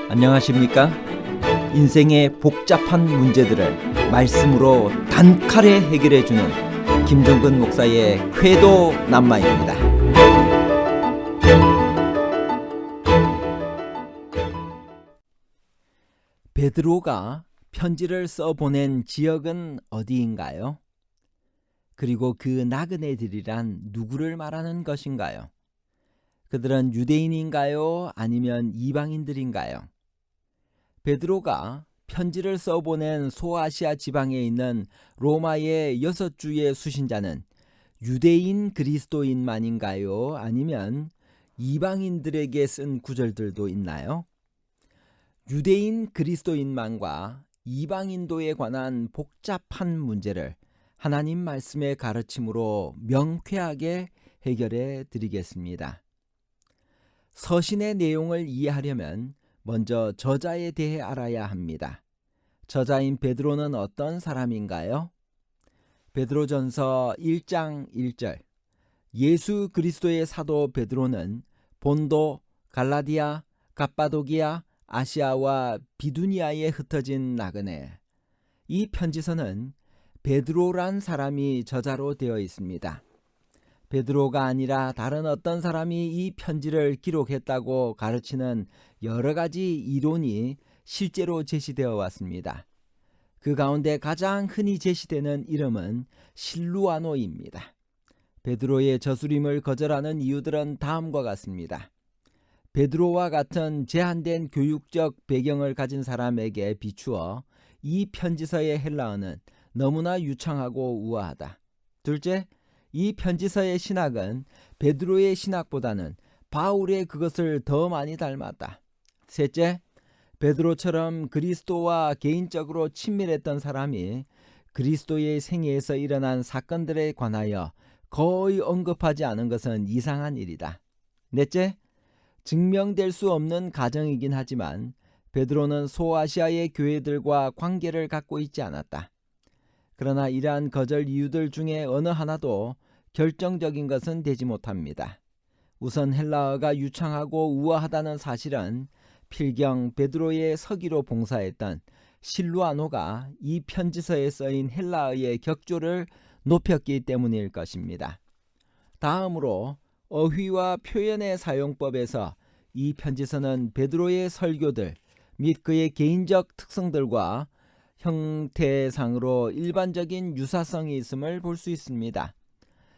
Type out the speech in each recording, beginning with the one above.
안녕하십니까? 인생의 복잡한 문제들을 말씀으로 단칼에 해결해주는 김종근 목사의 쾌도 남마입니다. 베드로가 편지를 써보낸 지역은 어디인가요? 그리고 그 나그네들이란 누구를 말하는 것인가요? 그들은 유대인인가요? 아니면 이방인들인가요? 베드로가 편지를 써보낸 소아시아 지방에 있는 로마의 6주의 수신자는 유대인 그리스도인만인가요? 아니면 이방인들에게 쓴 구절들도 있나요? 유대인 그리스도인만과 이방인도에 관한 복잡한 문제를 하나님 말씀의 가르침으로 명쾌하게 해결해 드리겠습니다. 서신의 내용을 이해하려면 먼저 저자에 대해 알아야 합니다. 저자인 베드로는 어떤 사람인가요? 베드로전서 1장 1절 예수 그리스도의 사도 베드로는 본도, 갈라디아, 갑바도기아, 아시아와 비두니아에 흩어진 나그네. 이 편지서는 베드로란 사람이 저자로 되어 있습니다. 베드로가 아니라 다른 어떤 사람이 이 편지를 기록했다고 가르치는 여러 가지 이론이 실제로 제시되어 왔습니다. 그 가운데 가장 흔히 제시되는 이름은 실루아노입니다. 베드로의 저술임을 거절하는 이유들은 다음과 같습니다. 베드로와 같은 제한된 교육적 배경을 가진 사람에게 비추어 이 편지서의 헬라어는 너무나 유창하고 우아하다. 둘째, 이 편지서의 신학은 베드로의 신학보다는 바울의 그것을 더 많이 닮았다. 셋째, 베드로처럼 그리스도와 개인적으로 친밀했던 사람이 그리스도의 생애에서 일어난 사건들에 관하여 거의 언급하지 않은 것은 이상한 일이다. 넷째, 증명될 수 없는 가정이긴 하지만 베드로는 소아시아의 교회들과 관계를 갖고 있지 않았다. 그러나 이러한 거절 이유들 중에 어느 하나도 결정적인 것은 되지 못합니다. 우선 헬라어가 유창하고 우아하다는 사실은 필경 베드로의 서기로 봉사했던 실루아노가 이 편지서에 쓰인 헬라어의 격조를 높였기 때문일 것입니다. 다음으로 어휘와 표현의 사용법에서 이 편지서는 베드로의 설교들 및 그의 개인적 특성들과 형태상으로 일반적인 유사성이 있음을 볼 수 있습니다.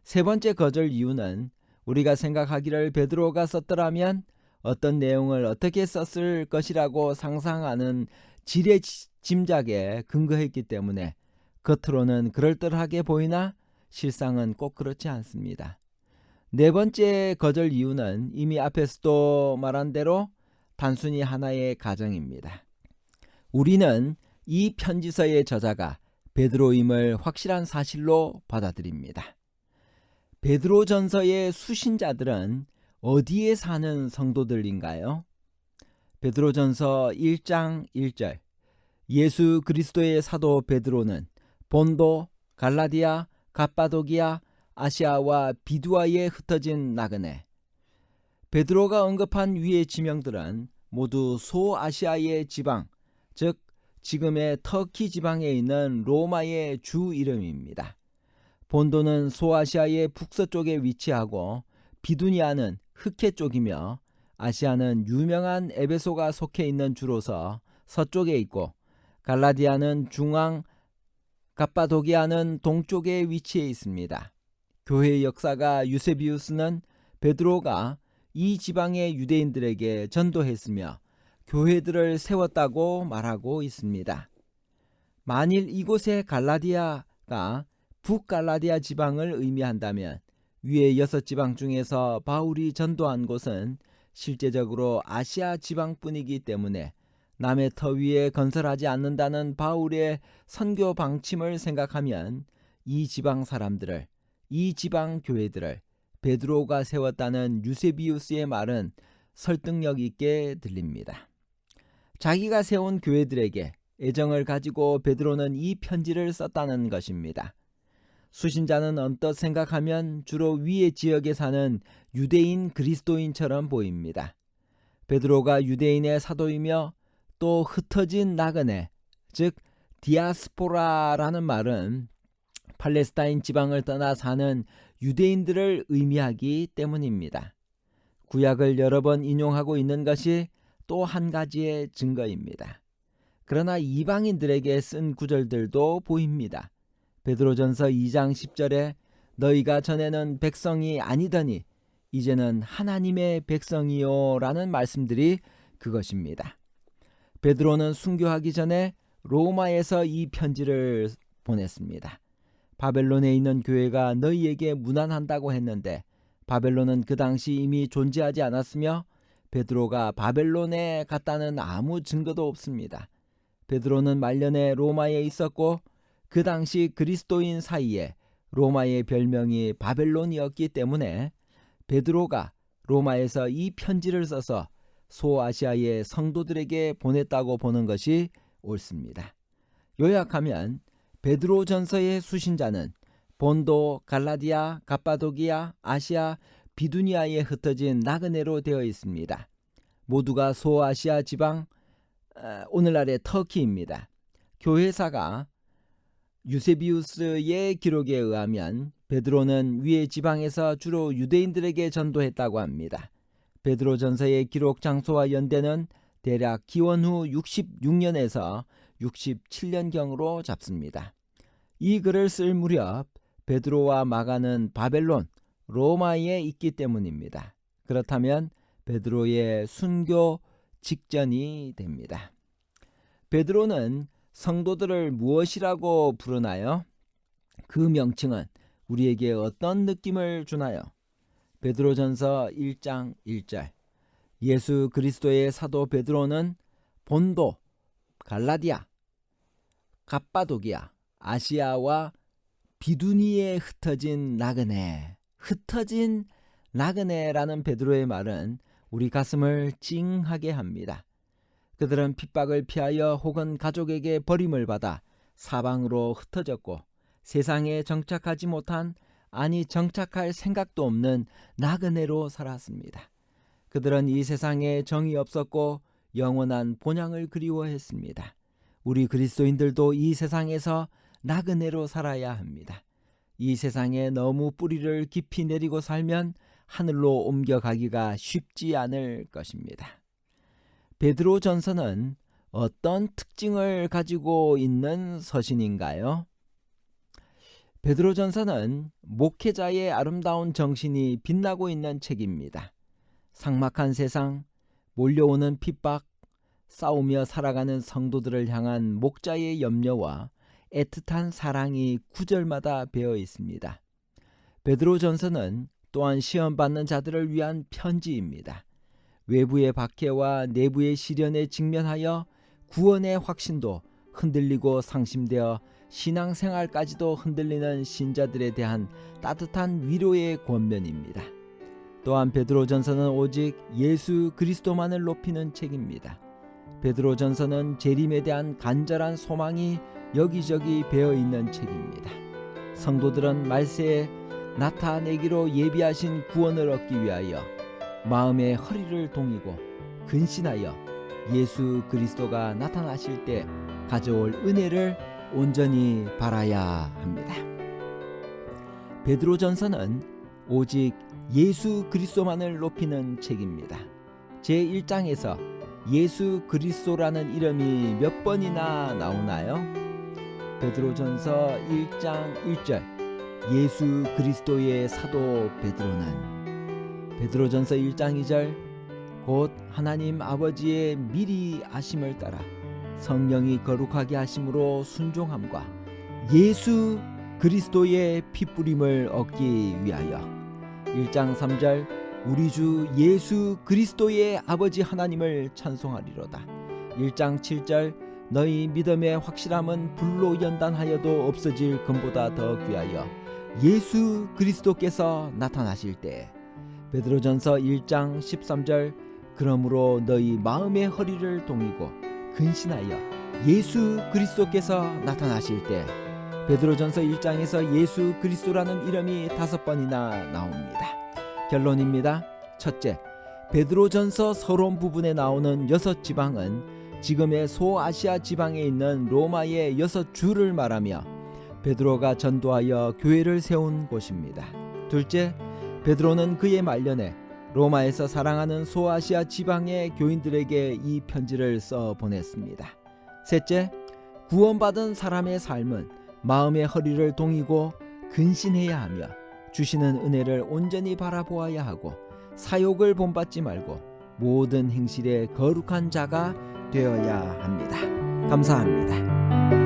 세 번째 거절 이유는 우리가 생각하기를 베드로가 썼더라면 어떤 내용을 어떻게 썼을 것이라고 상상하는 지레 짐작에 근거했기 때문에 겉으로는 그럴듯하게 보이나 실상은 꼭 그렇지 않습니다. 네 번째 거절 이유는 이미 앞에서도 말한 대로 단순히 하나의 가정입니다. 우리는 이 편지서의 저자가 베드로임을 확실한 사실로 받아들입니다. 베드로전서의 수신자들은 어디에 사는 성도들인가요? 베드로전서 1장 1절 예수 그리스도의 사도 베드로는 본도, 갈라디아, 갑바도기아, 아시아와 비두아에 흩어진 나그네. 베드로가 언급한 위의 지명들은 모두 소아시아의 지방, 즉 지금의 터키 지방에 있는 로마의 주 이름입니다. 본도는 소아시아의 북서쪽에 위치하고 비두니아는 흑해 쪽이며 아시아는 유명한 에베소가 속해 있는 주로서 서쪽에 있고 갈라디아는 중앙, 갑바도기아는 동쪽에 위치해 있습니다. 교회의 역사가 유세비우스는 베드로가 이 지방의 유대인들에게 전도했으며 교회들을 세웠다고 말하고 있습니다. 만일 이곳의 갈라디아가 북갈라디아 지방을 의미한다면 위의 6지방 중에서 바울이 전도한 곳은 실제적으로 아시아 지방뿐이기 때문에 남의 터 위에 건설하지 않는다는 바울의 선교 방침을 생각하면 이 지방 사람들을, 이 지방 교회들을 베드로가 세웠다는 유세비우스의 말은 설득력 있게 들립니다. 자기가 세운 교회들에게 애정을 가지고 베드로는 이 편지를 썼다는 것입니다. 수신자는 언뜻 생각하면 주로 위의 지역에 사는 유대인 그리스도인처럼 보입니다. 베드로가 유대인의 사도이며 또 흩어진 나그네, 즉 디아스포라라는 말은 팔레스타인 지방을 떠나 사는 유대인들을 의미하기 때문입니다. 구약을 여러 번 인용하고 있는 것이 또 한 가지의 증거입니다. 그러나 이방인들에게 쓴 구절들도 보입니다. 베드로전서 2장 10절에 너희가 전에는 백성이 아니더니 이제는 하나님의 백성이요 라는 말씀들이 그것입니다. 베드로는 순교하기 전에 로마에서 이 편지를 보냈습니다. 바벨론에 있는 교회가 너희에게 문안한다고 했는데 바벨론은 그 당시 이미 존재하지 않았으며 베드로가 바벨론에 갔다는 아무 증거도 없습니다. 베드로는 말년에 로마에 있었고 그 당시 그리스도인 사이에 로마의 별명이 바벨론이었기 때문에 베드로가 로마에서 이 편지를 써서 소아시아의 성도들에게 보냈다고 보는 것이 옳습니다. 요약하면 베드로전서의 수신자는 본도, 갈라디아, 갑바도기아, 아시아, 비두니아에 흩어진 나그네로 되어 있습니다. 모두가 소아시아 지방, 오늘날의 터키입니다. 교회사가 유세비우스의 기록에 의하면 베드로는 위의 지방에서 주로 유대인들에게 전도했다고 합니다. 베드로전서의 기록 장소와 연대는 대략 기원 후 66년에서 67년경으로 잡습니다. 이 글을 쓸 무렵 베드로와 마가는 바벨론, 로마에 있기 때문입니다. 그렇다면 베드로의 순교 직전이 됩니다. 베드로는 성도들을 무엇이라고 부르나요? 그 명칭은 우리에게 어떤 느낌을 주나요? 베드로전서 1장 1절 예수 그리스도의 사도 베드로는 본도, 갈라디아, 갑바도기아, 아시아와 비두니에 흩어진 나그네, 흩어진 나그네라는 베드로의 말은 우리 가슴을 찡하게 합니다. 그들은 핍박을 피하여 혹은 가족에게 버림을 받아 사방으로 흩어졌고 세상에 정착하지 못한, 아니 정착할 생각도 없는 나그네로 살았습니다. 그들은 이 세상에 정이 없었고 영원한 본향을 그리워했습니다. 우리 그리스도인들도 이 세상에서 나그네로 살아야 합니다. 이 세상에 너무 뿌리를 깊이 내리고 살면 하늘로 옮겨가기가 쉽지 않을 것입니다. 베드로전서는 어떤 특징을 가지고 있는 서신인가요? 베드로전서는 목회자의 아름다운 정신이 빛나고 있는 책입니다. 삭막한 세상, 몰려오는 핍박, 싸우며 살아가는 성도들을 향한 목자의 염려와 애틋한 사랑이 구절마다 배어 있습니다. 베드로전서는 또한 시험받는 자들을 위한 편지입니다. 외부의 박해와 내부의 시련에 직면하여 구원의 확신도 흔들리고 상심되어 신앙생활까지도 흔들리는 신자들에 대한 따뜻한 위로의 권면입니다. 또한 베드로전서는 오직 예수 그리스도만을 높이는 책입니다. 베드로전서는 재림에 대한 간절한 소망이 여기저기 배어있는 책입니다. 성도들은 말세에 나타내기로 예비하신 구원을 얻기 위하여 마음의 허리를 동이고 근신하여 예수 그리스도가 나타나실 때 가져올 은혜를 온전히 바라야 합니다. 베드로전서는 오직 예수 그리스도만을 높이는 책입니다. 제1장에서 예수 그리스도라는 이름이 몇 번이나 나오나요? 베드로전서 1장 1절 예수 그리스도의 사도 베드로는, 베드로전서 1장 2절 곧 하나님 아버지의 미리 아심을 따라 성령이 거룩하게 하심으로 순종함과 예수 그리스도의 피뿌림을 얻기 위하여, 1장 3절 우리 주 예수 그리스도의 아버지 하나님을 찬송하리로다. 1장 7절 너희 믿음의 확실함은 불로 연단하여도 없어질 금보다 더 귀하여 예수 그리스도께서 나타나실 때. 베드로전서 1장 13절 그러므로 너희 마음의 허리를 동이고 근신하여 예수 그리스도께서 나타나실 때. 베드로전서 1장에서 예수 그리스도라는 이름이 5번이나 나옵니다. 결론입니다. 첫째, 베드로전서 서론 부분에 나오는 6지방은 지금의 소아시아 지방에 있는 로마의 6주를 말하며 베드로가 전도하여 교회를 세운 곳입니다. 둘째, 베드로는 그의 말년에 로마에서 사랑하는 소아시아 지방의 교인들에게 이 편지를 써 보냈습니다. 셋째, 구원받은 사람의 삶은 마음의 허리를 동이고 근신해야 하며 주시는 은혜를 온전히 바라보아야 하고 사욕을 본받지 말고 모든 행실에 거룩한 자가 되어야 합니다. 감사합니다.